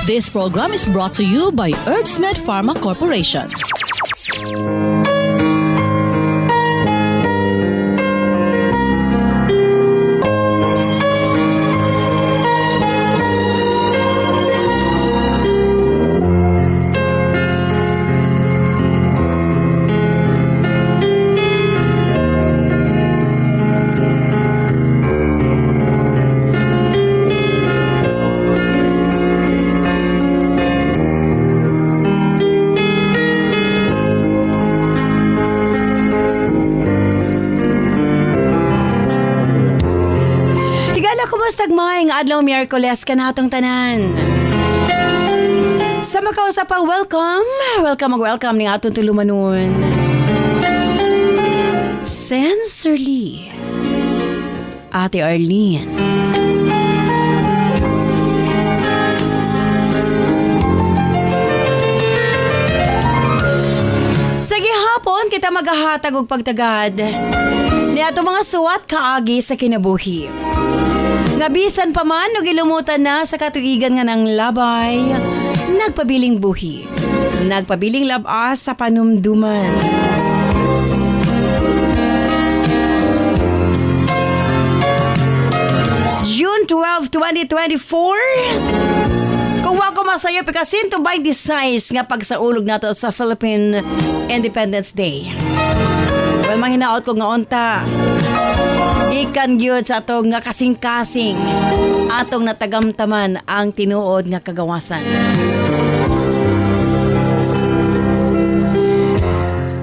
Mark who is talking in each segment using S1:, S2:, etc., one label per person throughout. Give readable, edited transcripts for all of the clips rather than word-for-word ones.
S1: This program is brought to you by Herbsmed Pharma Corporation.
S2: Maayong adlaw Miyerkules kanatong tanan. Sa makausap ang welcome ning atong tulumanon. Sensorly, Ate Arlene. Sige hapon kita maghahatag og pagtagad ni ato mga suwat kaagi sa kinabuhi. Nga bisan pa man o gilumutan na sa katuigan nga ng labay, nagpabiling buhi, nagpabiling labas sa panumduman. June 12, 2024, kung wako masaya pikasinto 26 nga pagsaulog nato sa Philippine Independence Day. Well, manghinaot ko nga unta. Ikan gyud sa atong nga kasing-kasing atong natagamtaman ang tinuod nga kagawasan.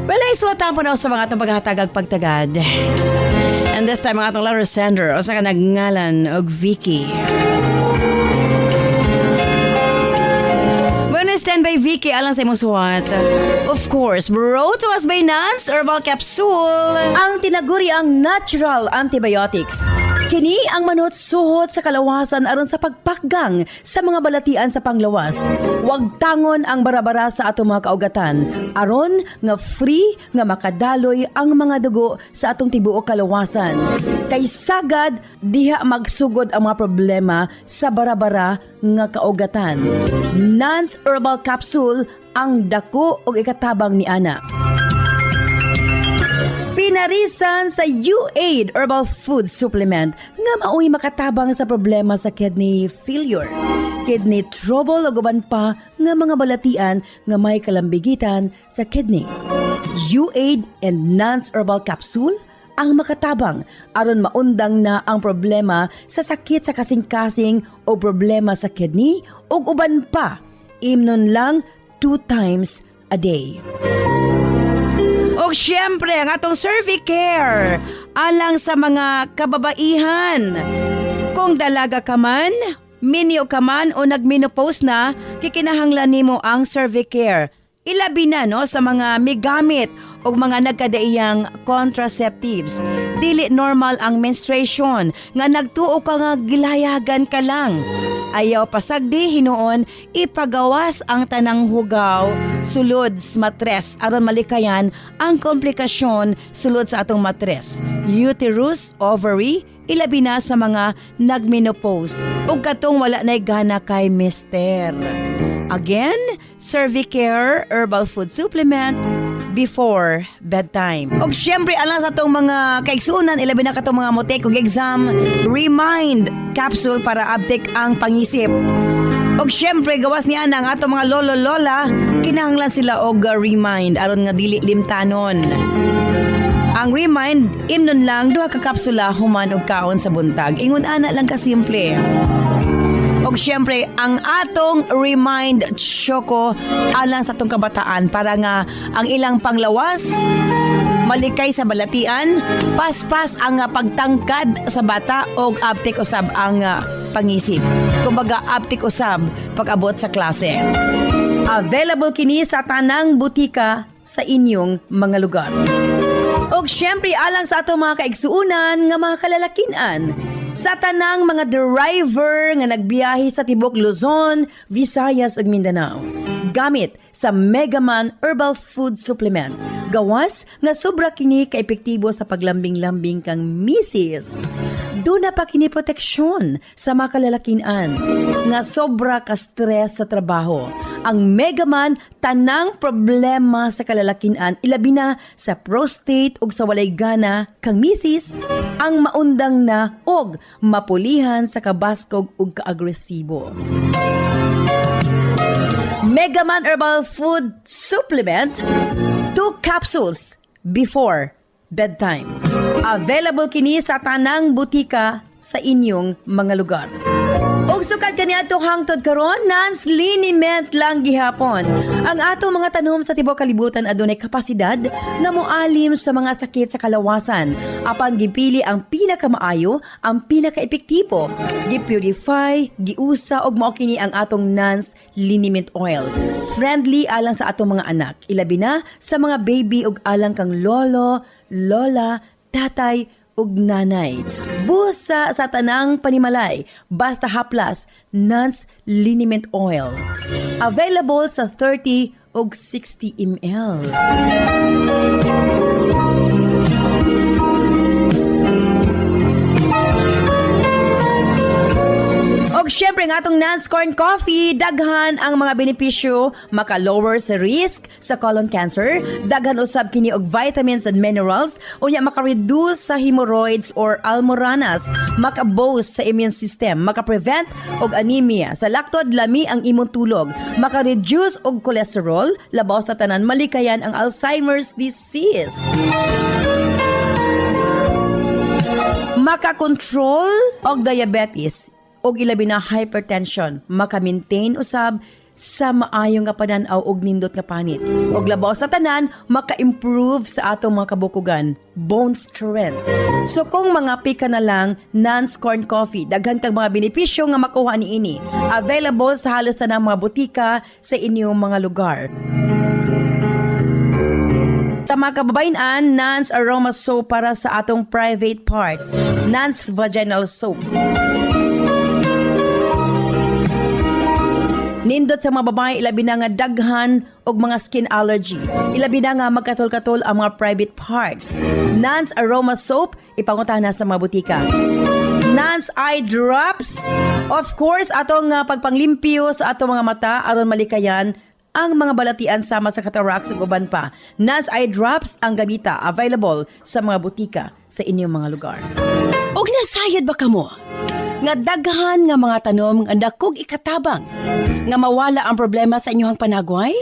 S2: Well, iswatan po na sa mga atong paghatagag pagtagad. And this time, ang atong letter sender o sa kanagngalan og Vicky. Stand by Vicky alang sa imong suwat. Of course, brought to us by Nance Herbal Capsule.
S3: Ang tinaguri ang natural antibiotics. Kini ang manot suhot sa kalawasan aron sa pagpakgang sa mga balatian sa panglawas. Huwag tangon ang barabara sa atong mga kaugatan. Aron nga free nga makadaloy ang mga dugo sa atong tibuok kalawasan. Kay sagad diha magsugod ang mga problema sa barabara nga kaugatan. Nance Herbal Capsule ang dako og ikatabang ni ana. Pinarisan sa U-Aid Herbal Food Supplement nga mao'y makatabang sa problema sa kidney failure, kidney trouble o guban pa nga mga balatian nga may kalambigitan sa kidney. U-Aid and Nance Herbal Capsule ang makatabang aron maundang na ang problema sa sakit sa kasing-kasing o problema sa kidney o uban pa. Imnon lang 2 times a day.
S2: O syempre, ang atong Cervicare alang sa mga kababaihan. Kung dalaga ka man, minyo ka man o nagmenopause na, kikinahanglan nimo ang Cervicare. Ilabi na no sa mga migamit o mga nagkadaiyang contraceptives. Dili normal ang menstruation nga nagtuo ka nga gilayagan ka lang. Ayaw pasagdi hinuon ipagawas ang tanang hugaw sulod sa matres aron malikayan ang komplikasyon sulod sa atong matres. Uterus, ovary, ilabi na sa mga nagmenopause ug katong wala nay gana kay mister. Again, Cervicare Herbal Food Supplement before bedtime. Og syempre alang sa itong mga kaigsunan, ilabi na katong mga motek og exam, Remind Capsule para uptake ang pangisip. Og syempre gawas niya ang atong mga lolo-lola, kinahanglan sila og Remind aron nga dili limtanon. Ang Remind, imnon lang 2 ka kapsula human og kaon sa buntag. Ingon ana lang ka simple. Og syempre, ang atong Remind Choco alang sa atong kabataan para nga ang ilang panglawas, malikay sa balatian, paspas ang pagtangkad sa bata og aptik usab ang pangisip. Kumbaga, aptik usab pag-abot sa klase. Available kini sa tanang butika sa inyong mga lugar. Og syempre, alang sa atong mga kaigsuunan nga mga kalalakinan, sa tanang mga driver nga nagbiyahe sa tibok Luzon, Visayas ug Mindanao. Gamit sa Megaman Herbal Food Supplement. Gawas nga sobra kini ka-epektibo sa paglambing-lambing kang misis.
S3: Doon na pa kini proteksyon sa mga kalalakian nga sobra ka stress sa trabaho. Ang Megaman tanang problema sa kalalakian ilabi na sa prostate ug sa walay gana kang misis ang maundang na og mapulihan sa kabaskog ug kaagresibo. Megaman Herbal Food Supplement 2 capsules before bedtime. Available kini sa tanang butika sa inyong mga lugar. Og sukad kaniadto hangtod karon nans liniment lang gihapon. Ang ato mga tanom sa tibuok kalibutan adunay kapasidad nga moalim sa mga sakit sa kalawasan. Apan gipili ang pinakamaayo, ang pinakaepektibo. Gipurify, giusa og mao kini ang atong nans liniment oil. Friendly alang sa atong mga anak, ilabi na sa mga baby ug alang kang lolo, lola, tatay ug nanay. Busa sa tanang panimalay, basta haplas, Nance Liniment Oil. Available sa 30 ug 60 ml. Og syempre nga atong Nance Corn Coffee, daghan ang mga benepisyo, maka-lower sa risk sa colon cancer, daghan usab kini og vitamins and minerals, unya maka-reduce sa hemorrhoids or almoranas, maka-boost sa immune system, maka-prevent og anemia, sa laktod lami ang imong tulog, maka-reduce og cholesterol, labaw sa tanan malikayan ang Alzheimer's disease. Maka-control og diabetes, og ilabi na hypertension, maka-maintain usab sa maayo nga panan-aw og nindot nga panit. Og labaw sa tanan, maka-improve sa atong mga kabukugan, bone strength. So kung mga pika na lang, Nance Corn Coffee, daghan kag mga benepisyo nga makuha niini. Available sa halos tanang mga butika sa inyong mga lugar. Sa mga kababayan, Nance Aroma Soap para sa atong private part. Nance Vaginal Soap. Nindot sa mga babae, ilabi na nga daghan og mga skin allergy. Ilabi na nga magkatol-katol ang mga private parts. Nance Aroma Soap, ipanguntahan na sa mga butika. Nance Eye Drops, of course, atong pagpanglimpyo sa atong mga mata aron malikayan ang mga balatian sama sa cataracts ug uban pa. Nance Eye Drops ang gamita, available sa mga butika sa inyong mga lugar.
S2: Og nasayod ba kamo? Nga daghan nga mga tanom nga dakog ikatabang nga mawala ang problema sa inyong panagway?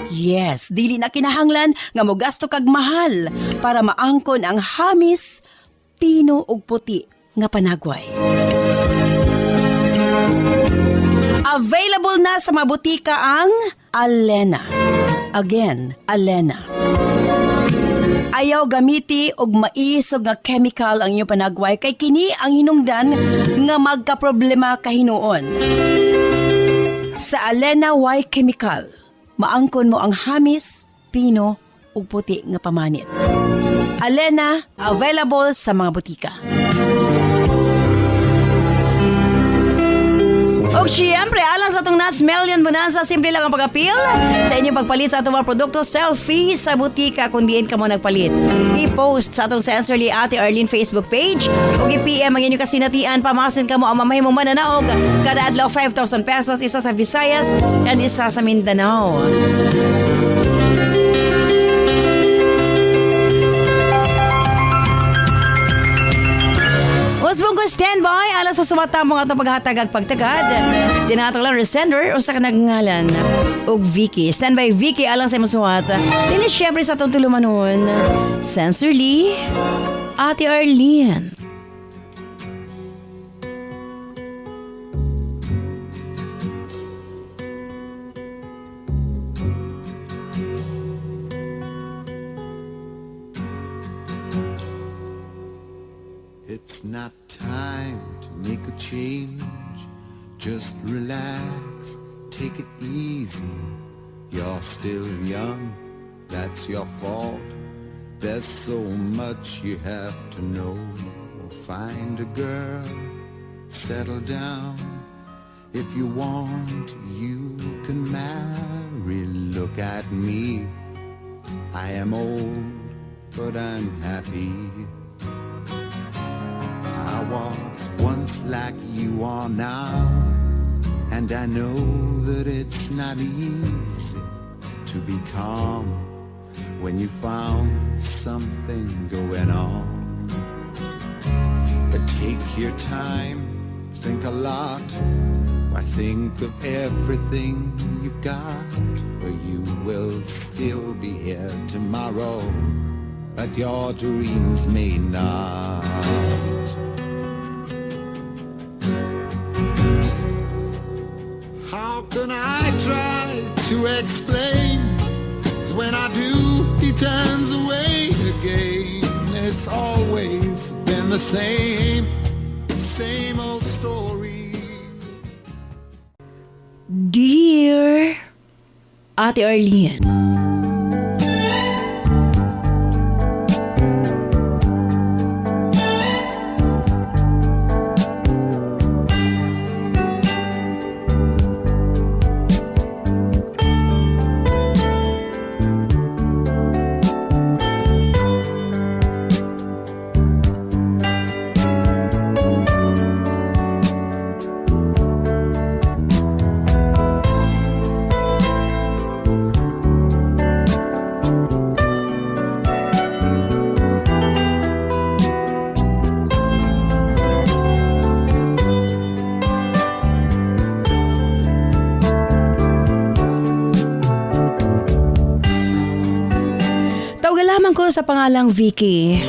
S2: Yes, dili na kinahanglan nga mogasto kag mahal para maangkon ang hamis, tino ug puti nga panagway. Available na sa mga butika ang Alena. Again, Alena. Ayaw gamiti og maisog nga chemical ang inyong panagway kay kini ang hinungdan nga magkaproblema kahinuon. Sa Alena Y Chemical, maangkon mo ang hamis, pino ug puti nga pamanit. Alena, available sa mga butika. O siyempre, alang sa itong Nuts Million Bonanza, simple lang ang pag-appeal sa inyong pagpalit sa itong mga produkto, selfie sa butika kung diin ka mo nagpalit. I-post sa itong Sensorly Ate Arlene Facebook page o i-PM ang inyong kasinatian, pamasin ka mo ang mamahimong mananaog. Kada adlaw 5,000 pesos, isa sa Visayas and isa sa Mindanao. Usbong ko standby alang sa sumatamong atong paghatagag pagtagad. Dinatang lang resender o sa kanagngalan. Og Vicky. Standby Vicky alang sa masuhat. Dini syempre sa atong tulumanon. Sensorly, Ate Arlene.
S4: It's not time to make a change. Just relax, take it easy. You're still young, that's your fault. There's so much you have to know. Find a girl, settle down. If you want, you can marry. Look at me, I am old, but I'm happy. I was once like you are now, and I know that it's not easy to be calm when you found something going on. But take your time, think a lot. Why, think of everything you've got, for you will still be here tomorrow, but your dreams may not. How can I try to explain? When I do, he turns away again. It's always been the same old story.
S3: Dear Ate Arlene, tawagan ko sa pangalang Vicky.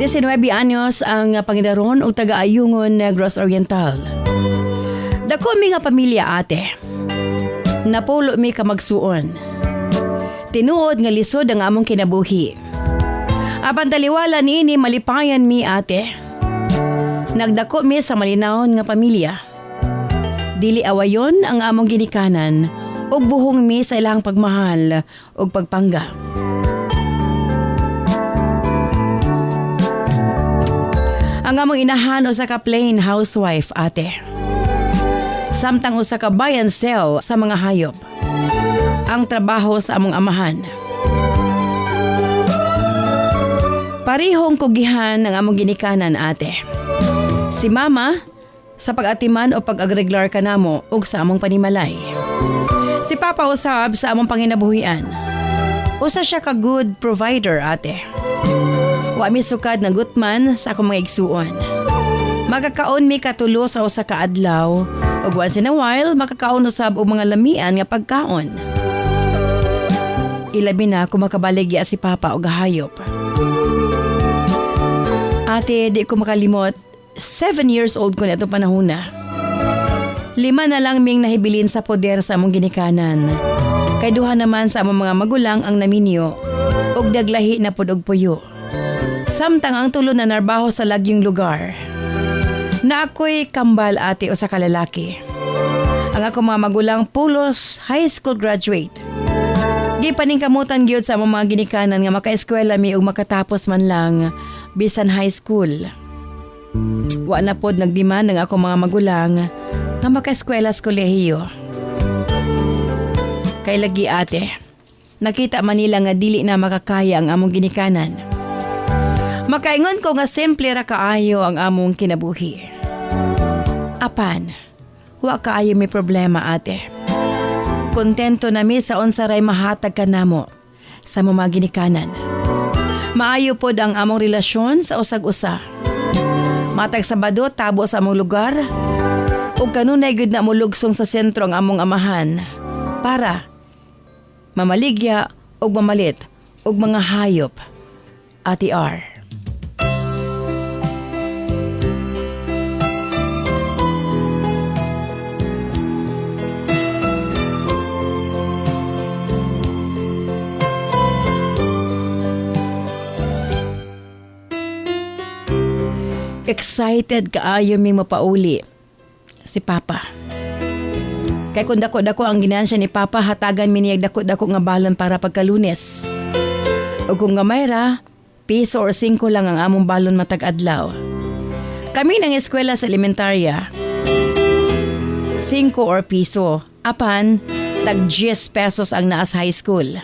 S3: 19 anyos ang pangidaron o taga-ayungon Negros Oriental. Dako mi nga pamilya ate. Napulo mi ka magsuon. Tinuod nga lisod ang among kinabuhi. Apan taliwala niini malipayan mi ate. Nagdako mi sa malinawon nga pamilya. Dili awayon ang among ginikanan ug buhong mi sa ilang pagmahal ug pagpangga. Ang among inahan usa ka plain housewife ate. Samtang usa ka buy and sell sa mga hayop. Ang trabaho sa among amahan. Parihong kugihan ang among ginikanan ate. Si mama sa pag-atiman o pag-agreglar kanamo ug sa among panimalay. Si papa usab sa among panginabuhian. Usa siya ka good provider ate. Wa mi sukad na gutman sa akong mga igsuon. Makakaon mi katulo sa usa ka adlaw ug once in a while makakaon usab og mga lamian nga pagkaon. Ilabi na kung makabaligya si papa og hayop. Ate, di ko makalimot, 7 years old ko na itong panahon na. 5 na lang ming nahibilin sa poder sa among ginikanan. Kay duha naman sa among mga magulang ang naminyo ug daglahi na pud og puyo. Samtang ang tulo na narbaho sa lagyong lugar. Na ako'y kambal ate o sa kalalaki. Ang ako mga magulang pulos high school graduate. Di paningkamutan gyud sa among mga ginikanan nga makaeskwela mi ug makatapos man lang bisan high school. Wa na pod nagdemand ng ako mga magulang nga makaeskwela sa kolehiyo. Kay lagi ate, nakita man nila nga dili na makakaya ang among ginikanan. Makaingon ko nga simple ra kaayo ang among kinabuhi. Apan, wa kaayo may problema ate. Kontento na mi sa unsaray mahatag kanamo sa mga ginikanan. Maayo pod ang among relasyon sa usag-usa. Matag Sabado tabo sa among lugar ug kanunay gud na mulugsong sa sentro ang among amahan para mamaligya ug mamalit og mga hayop. Ate R. Excited kaayo ming mapauli si Papa. Kay kung dako-dako ang ginansya ni Papa, hatagan mi niyag dako-dako nga balon para pagka-Lunes. O kung gamay ra, piso or 5 lang ang among balon matag adlaw. Kami nang eskwela sa elementarya, 5 or piso. Apan, tag 10 pesos ang naas high school.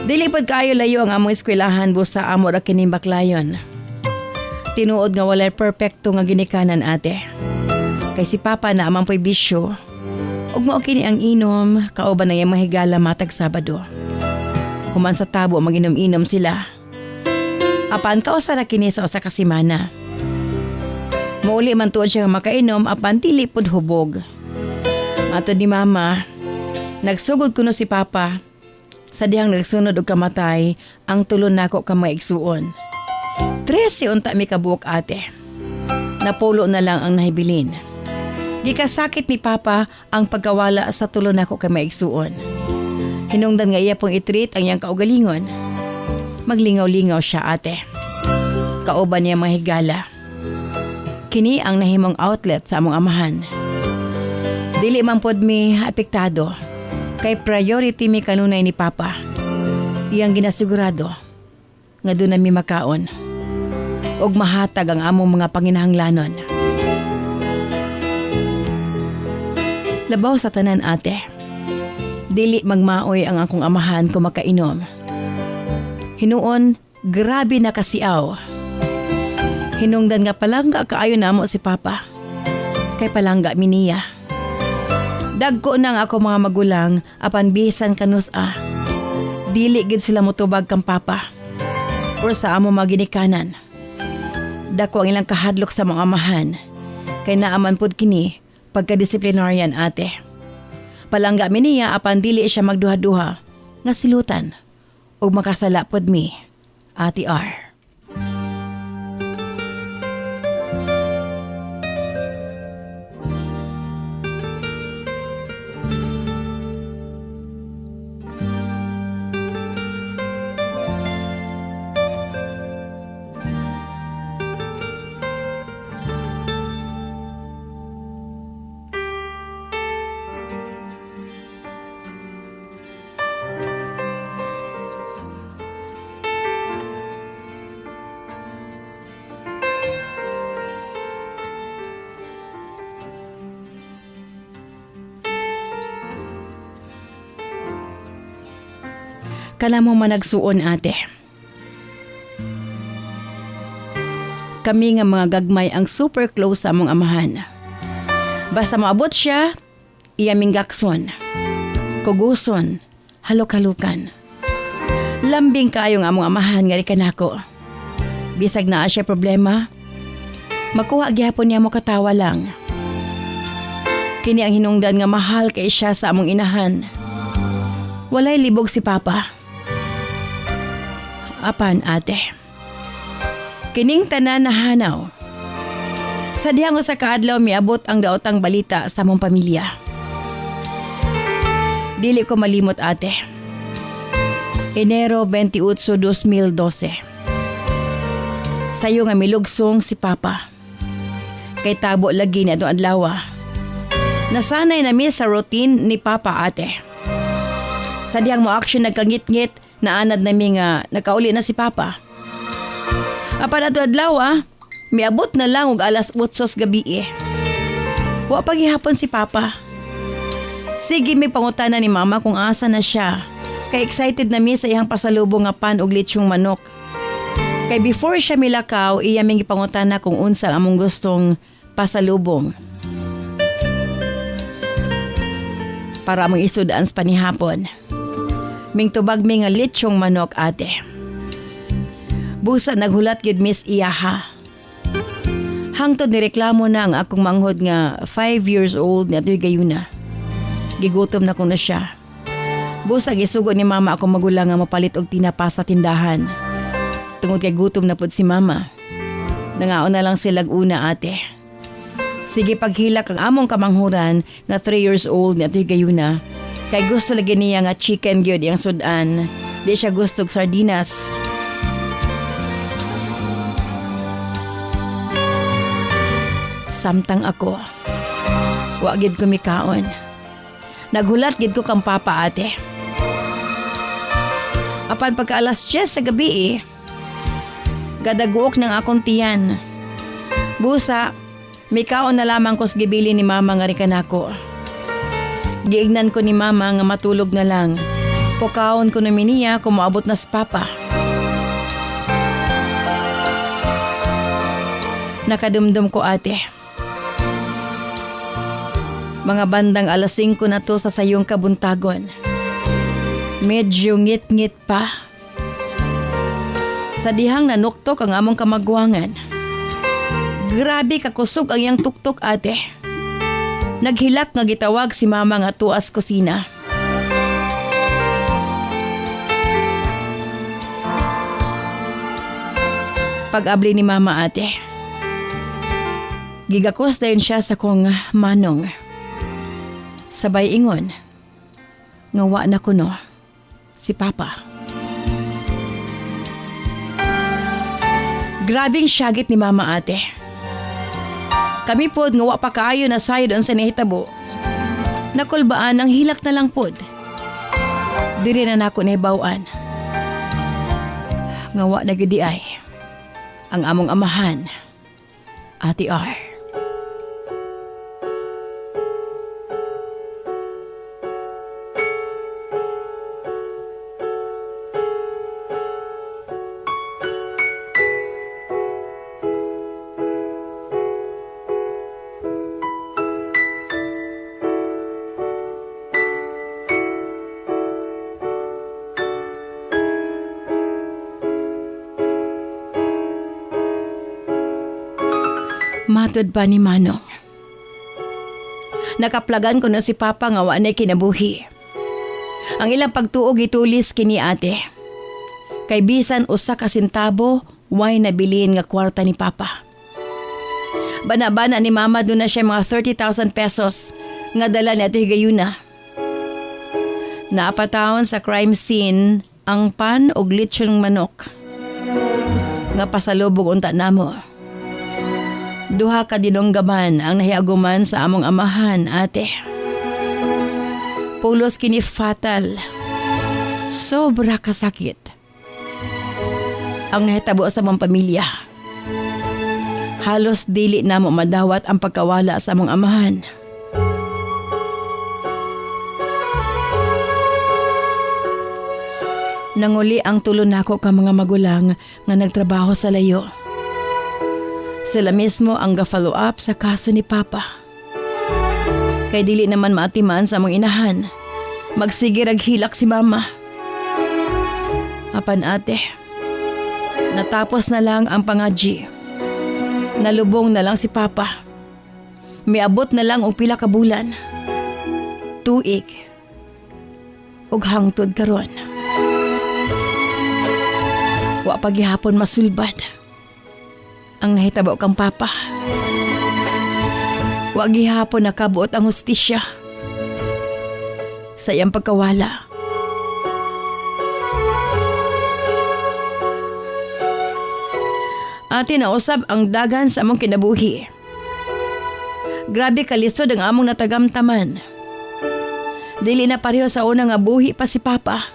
S3: Dili pod kaayo layo ang among eskwelahan busa amo ra kining baklayon.
S2: Tinuod nga walay perfecto nga ginikanan ate. Kay si Papa na amang po'y bisyo. Ug mao kini ang inom, kauban na yung mahigala matag Sabado. Human sa tabo maginom-inom sila. Apan kausa na kini sa usa ka semana. Mauli man tuod siya nga makainom apan dili pud hubog. Matod ni Mama, nagsugod kuno si Papa. Sa dihang nagsunod og kamatay, ang tulon nako ka mga igsuon. 13 unta mi kabuok ate. Napulo na lang ang nahibilin. Gikasakit ni Papa ang pagkawala sa tulon nako ka mga igsuon. Hinungdan nga iya pong itreat ang iyang kaugalingon. Maglingaw-lingaw siya ate. Kauban niya mga higala. Kini ang nahimong outlet sa among amahan. Dili man pod mi apektado kay priority mi kanunay ni Papa. Iyang ginasigurado nga doon na mi makaon ug mahatag ang among mga panginahanglanon. Labaw sa tanan ate. Dili magmaoy ang akong amahan kung makainom. Hinuon, grabe na kasiaw. Hinungdan nga palangga kaayo namo si Papa. Kay palangga miniya. Dagko nang ako mga magulang apan bisan kanus-a. Dili gid sila motubag kang Papa. Or sa amo maginikanan. Dako ang ilang kahadlok sa mga amahan. Kay naaman pud kini pagka-disciplinaryan ate. Palangga mi niya apan dili siya magduha-duha nga silutan ug makasala pod mi, Ate R. Kala mo managsuon ate. Kami nga mga gagmay ang super close sa among amahan. Basta maabot siya, iyaming gakson, kuguson, halok-halukan. Lambing kayong among amahan nga kanako. Bisag naa siya problema, makuha gyapon niya mo katawa lang. Kini ang hinungdan nga mahal kay siya sa among inahan. Walay libog si Papa. Apan ate. Kining tanan nahanaw. Sa dihang usa ka adlaw miabot ang daotang balita sa among pamilya. Dili ko malimot ate. Enero 28, 2012. Sayo nga milugsong si Papa. Kay tabo lagi ni atong adlaw. Nasanay na mi sa routine ni Papa ate. Sa dihang mo action nagkangit-ngit, naanad na mi nga nakauli na si Papa. Apan ato adlaw miabot na lang og alas 8 gabi Wa paghihapon si Papa. Sige mi pangutana ni Mama kung asa na siya. Kay excited na mi sa iyang pasalubong nga pan og litsyong manok. Kay before siya milakaw, iya ming ipangutana kung unsa among gustong pasalubong. Para among isudaan sa panihapon. Ming tubag mi nga litsyong manok ate. Busa naghulat gid Miss Iyaha. Hangtod nireklamo na ang akong manghod nga 5 years old na ito'y gayuna. Gigutom na ko na siya. Busa gisugo ni Mama akong magulang nga mapalit og tinapa sa tindahan. Tungod kay gutom na pod si Mama. Nangaon na lang silag una ate. Sige paghilak ang among kamanghuran nga 3 years old na ito'y gayuna. Kay gusto lagi niya nga chicken gyud yang sudan. Di siya gustog sardinas. Samtang ako. Wa gid ko mikaon. Naghulat gid ko kang Papa ate. Apan pagka alas 10 sa gabi gadaguok ng akong tiyan. Busa, mikaon na lamang ko sa gibili ni Mama nga rikanako. Giignan ko ni Mama nga matulog na lang. Pukaon ko namin niya kung maabot na si Papa. Nakadumdum ko, ate. Mga bandang 5:00 na to sa sayong kabuntagon. Medyo ngit-ngit pa. Sa dihang nanuktok ang among kamagwangan. Grabe kakusog ang iyang tuktok, ate. Naghilak nga gitawag si mama nga tuas kusina. Pag-abli ni mama, ate. Gigakos dayon siya sa kong manong. Sabay ingon. Ngawa na kuno si Papa. Grabing syagit ni mama, ate. Kami pod ngawa pa kaayo na sayo doon sa nahitabo. Nakulbaan ang hilak na lang pod. Diri na nako nahibawaan. Ngawa na gudi ay ang among amahan, Ate R. Matod pa ni Manong. Nakaplagan ko na si Papa nga wa na'y kinabuhi. Ang ilang pagtuog itulis kini, ate. Kay bisan usa ka sentabo, way nabilin nga kwarta ni Papa. Bana-bana ni Mama doon na siya mga 30,000 pesos nga dala ni ato higayuna. Naapatawon sa crime scene ang pan og lechong manok. Nga pasalubog unta namo. Duha ka dinonggaman ang nahiaguman sa among amahan, ate. Pulos kini fatal. Sobra kasakit ang nahitabo sa among pamilya. Halos dili na mo madawat ang pagkawala sa among amahan. Nanguli ang tulo nako ka mga magulang nga nagtrabaho sa layo. Sila mismo ang ga-follow up sa kaso ni Papa. Kay dili naman maatiman sa among inahan. Magsigirag hilak si Mama. Apan, ate, natapos na lang ang pangadji. Nalubong na lang si Papa. Miabot na lang og pila ka bulan. Tuig. Ug hangtod karon. Wa pa gihapon masulbad ang nahitabo kang Papa. Wa gihapon nakabuot ang hustisya sa iyang pagkawala. Ate, nausab ang dagan sa among kinabuhi. Grabe kalisod ang among natagamtaman. Dili na pareho sa una nga buhi pa si Papa.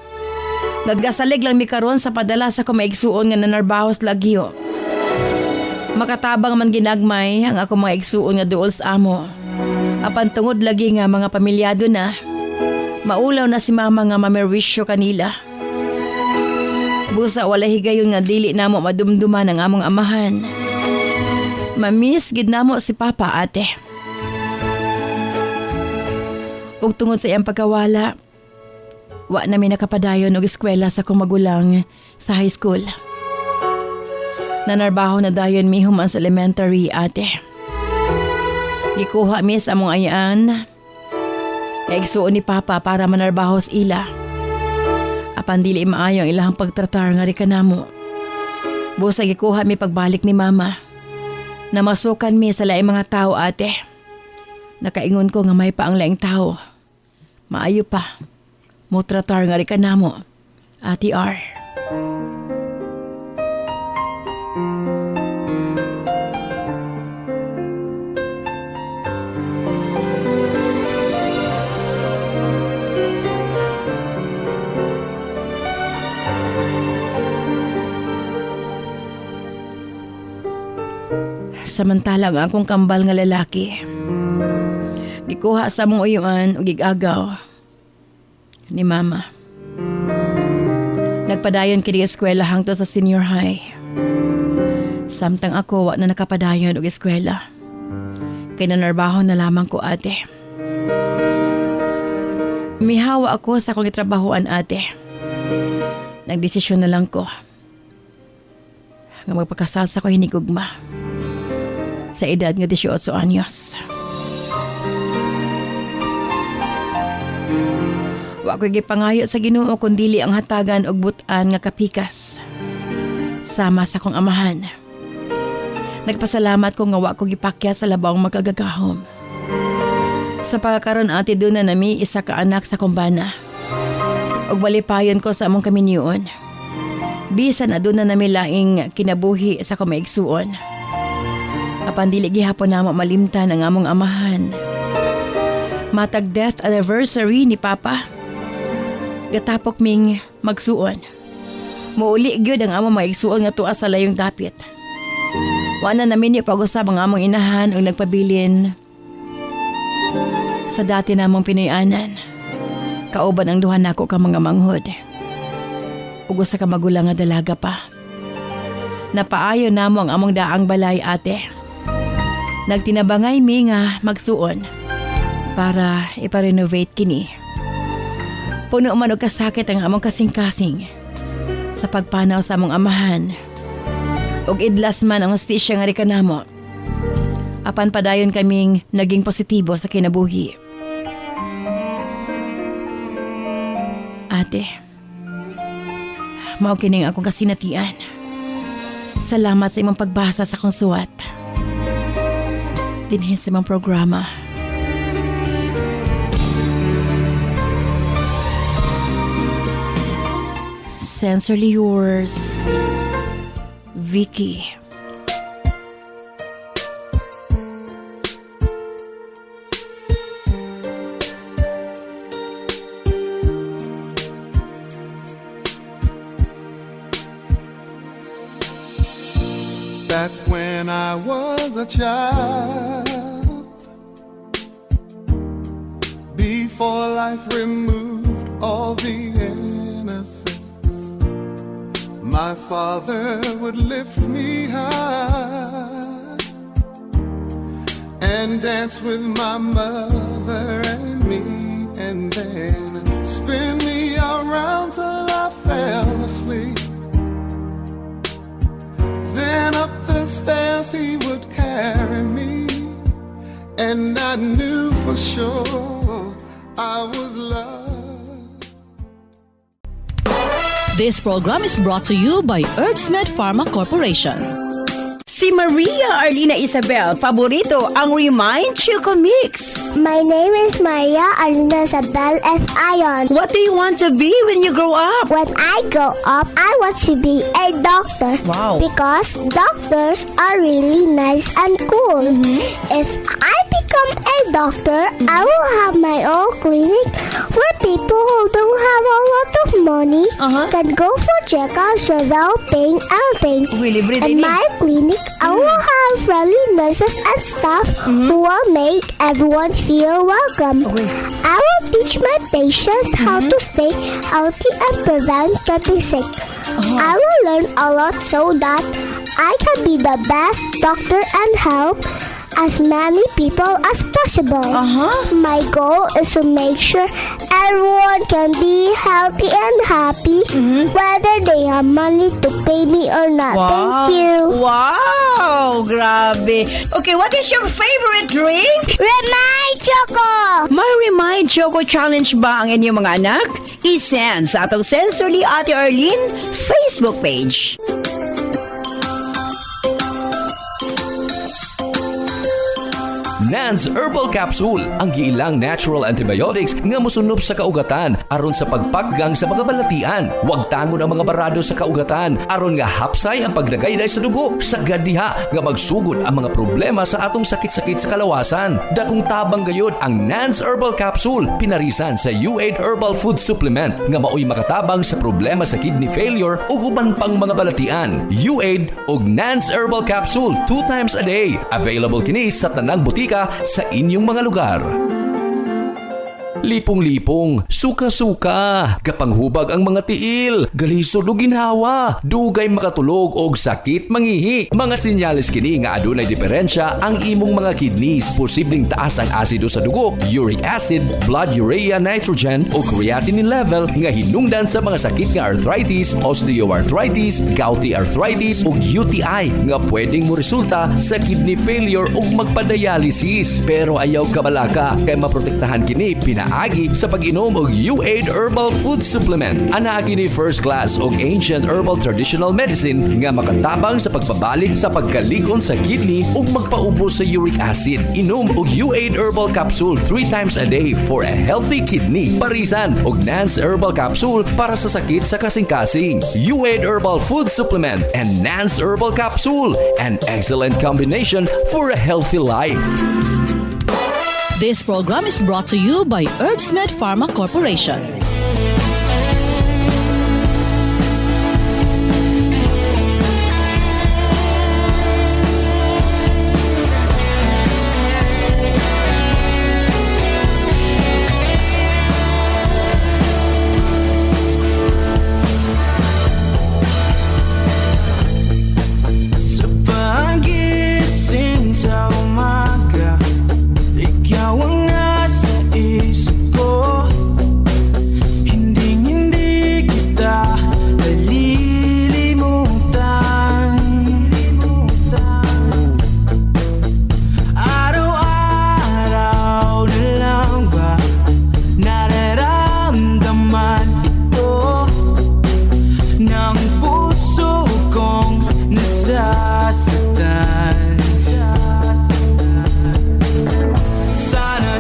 S2: Naggasalig lang mi karon sa padala sa kumaigsuon nga nanarbahos lagyo. Makatabang man ginagmay ang ako mga igsuon nga duol sa amo. Apan tungod lagi nga mga pamilyado na, maulaw na si Mama nga mamerwisyo kanila. Busa wala higayon nga dili namo madumduman ang among amahan. Mamiss gid namo si Papa, ate. Ug tungod sa iyang pagkawala, wa namin nakapadayon og eskwela sa kong magulang sa high school. Nanarbaho na dayon mi human sa elementary, ate. Gikuha mi sa among ayan. Naigsuon ni Papa para manarbaho sa ila. Apan dili maayo ang ilahang pagtratar nga rikanamo. Busa gikuha mi pagbalik ni Mama. Namasukan mi sa laing mga tao, ate. Nakaingon ko nga may pa ang laing tao. Maayo pa. Mo tratar nga rikanamo, Ate R. Samantalang akong kambal nga lalaki. Gikuha sa mong uyuan o gigagaw ni Mama. Nagpadayon kini eskwela hangtod sa senior high. Samtang ako wa na nakapadayon og eskwela. Kay nanarbaho na lamang ko, ate. Mihawa ako sa akong itrabahoan, ate. Nagdesisyon na lang ko nga magpakasal sa ko hinigugma sa edad nga 18 anyos. Wa ko gipangayo sa Ginoo kundili ang hatagan og but-an nga kapikas sama sa akong amahan. Nagpasalamat ko nga wa ko gipakya sa labawng magkagagahom. Sa pagkakaroon, ate, doon na nami isa ka anak sa kumbana. Og balipayon ko sa among kaminyoon. Bisan na doon na nami laing kinabuhi sa kumaigsuon. Apan dili gihapon namo malimtan ang among amahan. Matag death anniversary ni Papa. Gatapok ming magsuon. Muuli gyud ang among maigsuon nga tuwa sa layong dapit. Wala namin yung pag-usap ang among inahan o nagpabilin sa dati namong pinayanan. Kauban ang duha nako ka mga manghod. Ug usa ka magulang nga dalaga pa. Napaayo namo ang among daang balay, ate. Nagtinabangay mi nga magsuon para ipa-renovate kini. Puno man og kasakit ang among kasing-kasing sa pagpanaw sa among amahan. Og idlas man ang hostisya nga ri kanamo. Apan padayon kaming naging positibo sa kinabuhi. Ate, mao kining akong kasinatian. Salamat sa imong pagbasa sa akong suwat. Dinhin sa imong programa. Sincerely yours, Vicky.
S4: Back when I was a child, before life removed all the innocence, my father would lift me high and dance with my mother and me, and then spin me around till I fell asleep. Then up the stairs he would carry me, and I knew for sure I was loved.
S1: This program is brought to you by Herbsmed Pharma Corporation.
S2: Si Maria Arlina Isabel, paborito ang Remind Choco Mix.
S5: My name is Maria Arlina Isabel F. Ion.
S2: What do you want to be when you grow up?
S5: When I grow up, I want to be a doctor.
S2: Wow.
S5: Because doctors are really nice and cool. If I become a doctor, I will have my own clinic where people who don't have a lot of money can go for checkups without paying anything.
S2: Really,
S5: In my clinic, I will have friendly nurses and staff who will make everyone feel welcome. I will teach my patients how to stay healthy and prevent getting sick. I will learn a lot so that I can be the best doctor and help as many people as possible. My goal is to make sure everyone can be healthy and happy whether they have money to pay me or not. Thank you.
S2: Wow! Grabe. Okay, what is your favorite drink?
S5: Remind Choco!
S2: May Remind Choco Challenge ba ang inyong mga anak? I-send sa atong Sensorly Ate Arlene Facebook page.
S6: Nans Herbal Capsule, ang giilang natural antibiotics nga mosunop sa kaugatan aron sa pagpaggang sa mga balatian. Huwag tangon ang mga barado sa kaugatan aron nga hapsay ang pagnagayday sa dugo. Sagad diha nga magsugod ang mga problema sa atong sakit-sakit sa kalawasan. Dakong tabang gayud ang Nans Herbal Capsule, pinarisan sa U8 Herbal Food Supplement nga maoy makatabang sa problema sa kidney failure ug uban pang mga balatian. U8 ug Nans Herbal Capsule 2 times a day. Available kini sa tanang butika sa inyong mga lugar. Lipong-lipong, suka-suka, kapanghubag ang mga tiil, galisod o ginhawa, dugay makatulog og sakit mangihi. Mga sinyalis kini nga adunay diferensya ang imong mga kidneys, posibleng taas ang asido sa dugo, uric acid, blood urea nitrogen o creatinine level nga hinungdan sa mga sakit nga arthritis, osteoarthritis, gouty arthritis ug UTI nga pwedeng mo resulta sa kidney failure ug magpa-dialysis. Pero ayaw kabalaka kay maprotektahan kini pinaagi sa pag-inom og U8 Herbal Food Supplement. Ana kini first class og ancient herbal traditional medicine nga makatabang sa pagpabalik sa pagkaligon sa kidney ug magpaubos sa uric acid. Inom og U8 Herbal Capsule 3 times a day for a healthy kidney. Parisan og Nance Herbal Capsule para sa sakit sa kasing-kasing. U8 Herbal Food Supplement and Nance Herbal Capsule, an excellent combination for a healthy life.
S1: This program is brought to you by Herbsmed Pharma Corporation.
S7: Pagising sa umaga, ikaw ang nasa isip ko. Hindi kita nalilimutan. Araw-araw na lang ba nararamdaman ito ng puso kong nasasaktan?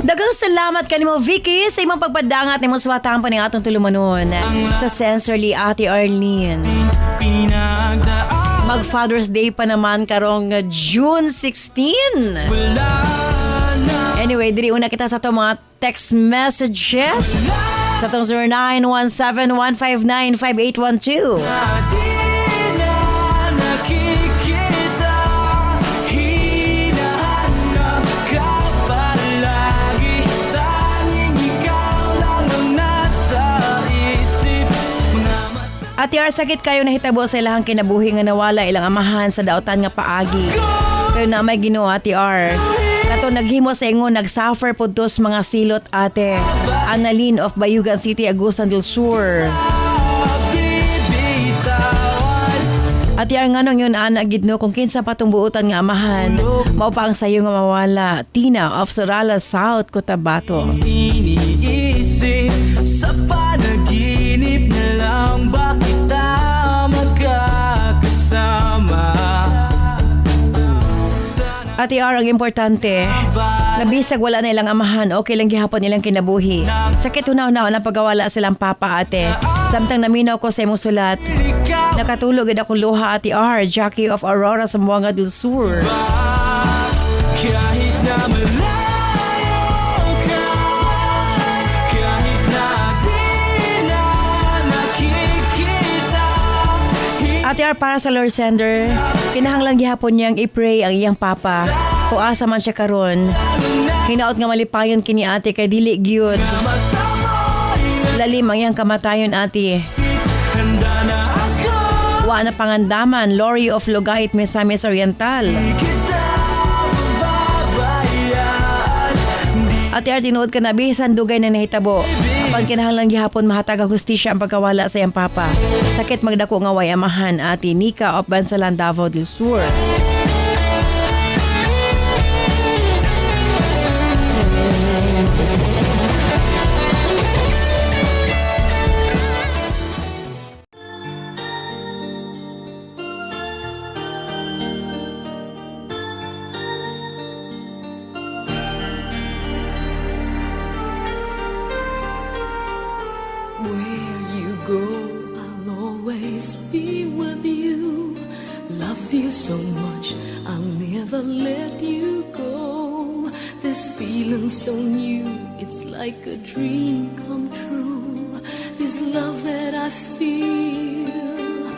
S2: Daghang salamat kanimo Vicky sa imong pagpadangat nimo suwatan pa ning atong tulumanon sa Sensorly Ate Arlene.
S7: Pinagdaan
S2: Mag Father's Day pa naman karong June 16.
S7: wala na.
S2: Anyway, diri una kita sa itong mga text messages sa itong 0917-159-5812.
S7: Di na nakikita, hinahanap ka palagi. Tanging ikaw lang ang nasa isip. Mga mata
S2: Ate Ar, sakit kayo nahitabo sa ilahang kinabuhi nga nawala ilang amahan sa daotan nga paagi. Pero na may Ginoo Ate R. Kato naghimo sa ingon nagsuffer pud tos mga silot ate. Annalyn of Bayugan City, Agusan del Sur.
S7: bibitawan.
S2: Ate Ar nganong yun ana gidno kung kinsa patong buutan nga amahan. Mao pa ang sayo nga mawala. Tina of Sorala South, Cotabato.
S7: Iniisip sa panaginip na lang ba kita magkakasama?
S2: Ate R, ang importante, nabisag wala na ilang amahan, okay lang gihapon ilang kinabuhi. Sakit hunaw-hunaw na pagawala silang papa ate. Samtang naminaw ko sa imong sulat, nakatulog gid akong luha Ate R, Jackie of Aurora, Zamboanga del Sur.
S7: Kahit na malayo ka, kahit na di na nakikita,
S2: Ate R, para sa Lord Sender, kinahanglan gihapon niyang i-pray ang iyang papa. Kung asa man siya karon, hinaot nga malipayon kini ate kay dili gyud lalim ang iyang kamatayon ate.
S7: handa na ako.
S2: Wa na pangandaman, Lori of Lugait, Misamis Oriental.
S7: Kita babayaan.
S2: Ate R, tinuod ka na bisan dugay na nahitabo. Apan kinahanglan gihapon mahatag ang hustisya ang pagkawala sa iyang papa. Sakit magdako nga way amahan ate Nika of Bansalan, Davao del Sur.
S8: Where you go, I'll always be with you. Love you so much, I'll never let you go. This feeling so new, it's like a dream come true. This love that I feel,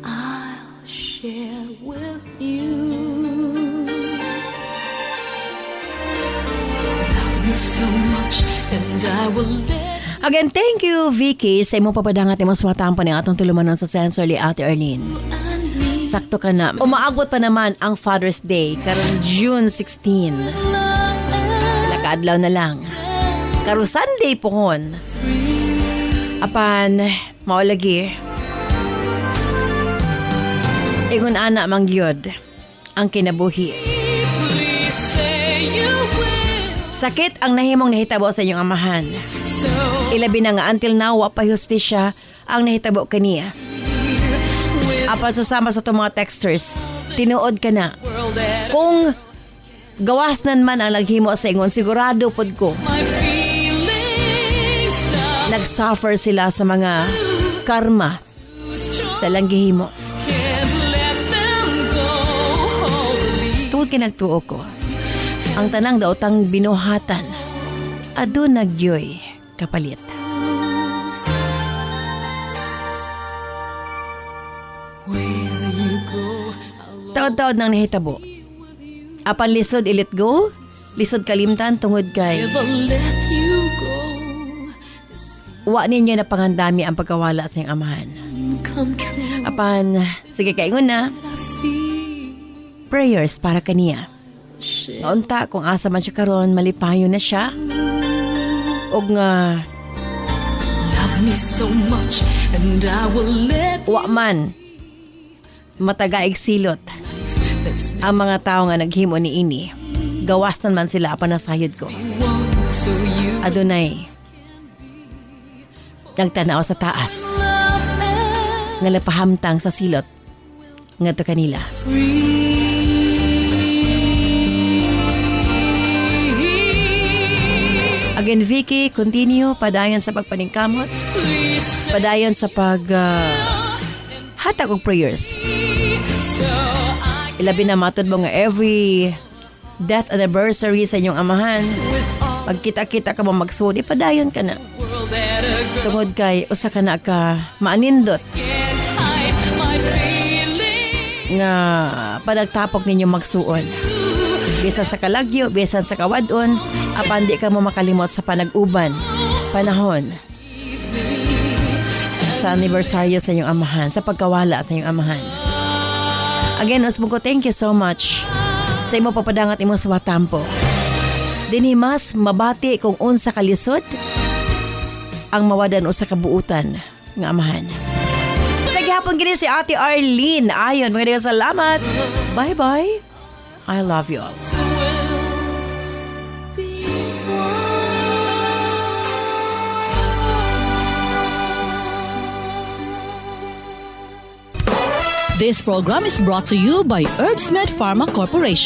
S8: I'll share with you. Love me so much, and I will let
S3: Again, thank you, Vicky, sa imong papadangat imong swatampo ni atong tulumanon sa Sensorly, Ate Arlene.
S8: and me
S3: Sakto ka na. Umaabot pa naman ang Father's Day, karon June 16.
S8: love and
S3: Nakaadlaw na lang. Karon Sunday pohon. Apan, maulagi. Ingon ana mangyod ang kinabuhi.
S8: please say you will.
S3: Sakit ang nahimong nahitabo sa inyong amahan.
S8: So
S3: Ilabi na nga until now, wa pa hustisya ang nahitabo kaniya.
S8: with
S3: Apan susama sa itong mga texters, tinuod ka na.
S8: world that
S3: Kung gawasnan man ang naghimo sa ingon, sigurado pod ko,
S8: my feelings are
S3: nagsuffer sila sa mga karma
S8: strong.
S3: sa lang gihimo.
S8: Can't let them go. Believe
S3: Tuod ka nagtuo ko, ang tanang daotang binuhatan, adun nagyoy kapalit.
S8: where you go.
S3: Taod-taod nang nahitabo. Apan lisod ilit go, lisod kalimtan tungod kay
S8: Never let you go.
S3: wa ninyo na pangandami ang pagkawala sa iyong amahan.
S8: Come true.
S3: Apan, sige kaingon na,
S8: I feel
S3: prayers para kaniya. Naunta kung asa man siya karon, malipayo na siya. O nga,
S8: love me so much, and I will let
S3: wa man matagaig silot
S8: that's
S3: ang mga tao nga naghimo ni ini. Gawastan man sila apan nasayod ko.
S8: one. So you
S3: Adunay, nagtanaw sa taas,
S8: love and
S3: nga napahamtang sa silot nga to kanila. Again, Vicky, continue, padayon sa pagpaningkamot,
S8: please
S3: padayon sa pag hatag og prayers.
S8: so I
S3: Ilabi na matod mo nga every death anniversary sa inyong amahan.
S8: with all
S3: Pag kita-kita ka mo magsudi, padayon ka na.
S8: world that a girl
S3: Tungod kay, usa ka na ka maanindot
S8: can't hide my feelings.
S3: nga panagtapok ninyo magsuon. Bisan sa kalagyo, bisan sa kawadon, apan di ka mo makalimot sa panag-uban, panahon, sa anibersaryo sa inyong amahan, sa pagkawala sa inyong amahan. Again, usbong ko, thank you so much sa imo papadangat imo suwatampo. Dinhi mas mabati kung unsa kalisod ang mawadan o sa kabuutan nga amahan. Sa gihapon gini si Ate Arlene. Ayon, mga salamat. Bye-bye. I love you all.
S1: This program is brought to you by Herbsmed Pharma Corporation.